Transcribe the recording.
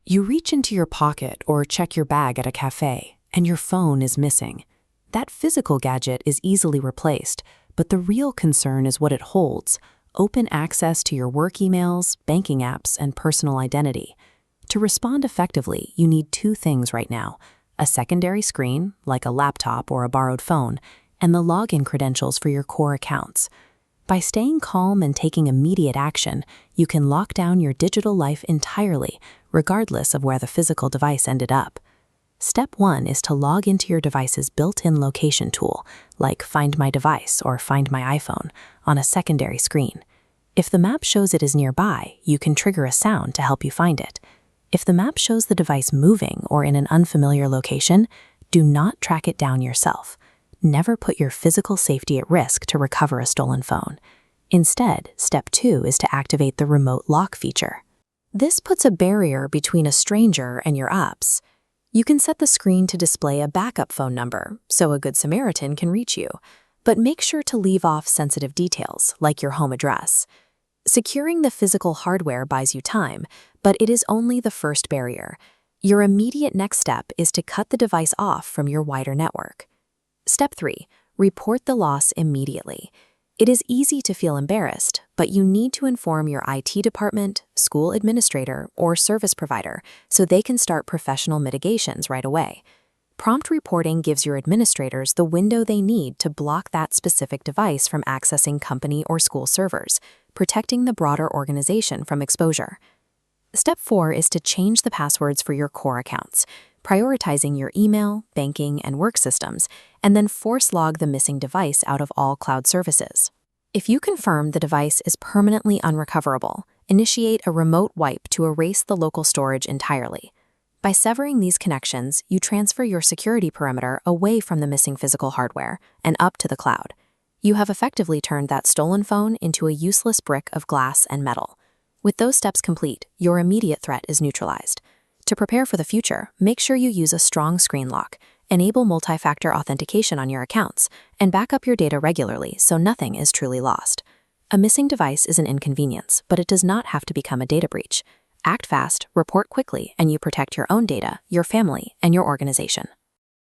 You reach into your pocket or check your bag at a cafe, and your phone is missing. That physical gadget is easily replaced, but the real concern is what it holds: open access to your work emails, banking apps, and personal identity. To respond effectively, you need two things right now: a secondary screen, like a laptop or a borrowed phone, and the login credentials for your core accounts. By staying calm and taking immediate action, you can lock down your digital life entirely, regardless of where the physical device ended up. Step 1 is to log into your device's built-in location tool, like Find My Device or Find My iPhone, on a secondary screen. If the map shows it is nearby, you can trigger a sound to help you find it. If the map shows the device moving or in an unfamiliar location, do not track it down yourself. Never put your physical safety at risk to recover a stolen phone. Instead, step 2 is to activate the remote lock feature. This puts a barrier between a stranger and your apps. You can set the screen to display a backup phone number, so a good Samaritan can reach you, but make sure to leave off sensitive details, like your home address. Securing the physical hardware buys you time, but it is only the first barrier. Your immediate next step is to cut the device off from your wider network. Step 3. Report the loss immediately. It is easy to feel embarrassed, but you need to inform your IT department, school administrator, or service provider so they can start professional mitigations right away. Prompt reporting gives your administrators the window they need to block that specific device from accessing company or school servers, protecting the broader organization from exposure. Step 4 is to change the passwords for your core accounts, prioritizing your email, banking, and work systems, and then force log the missing device out of all cloud services. If you confirm the device is permanently unrecoverable, initiate a remote wipe to erase the local storage entirely. By severing these connections, you transfer your security perimeter away from the missing physical hardware and up to the cloud. You have effectively turned that stolen phone into a useless brick of glass and metal. With those steps complete, your immediate threat is neutralized. To prepare for the future, make sure you use a strong screen lock, enable multi-factor authentication on your accounts, and back up your data regularly so nothing is truly lost. A missing device is an inconvenience, but it does not have to become a data breach. Act fast, report quickly, and you protect your own data, your family, and your organization.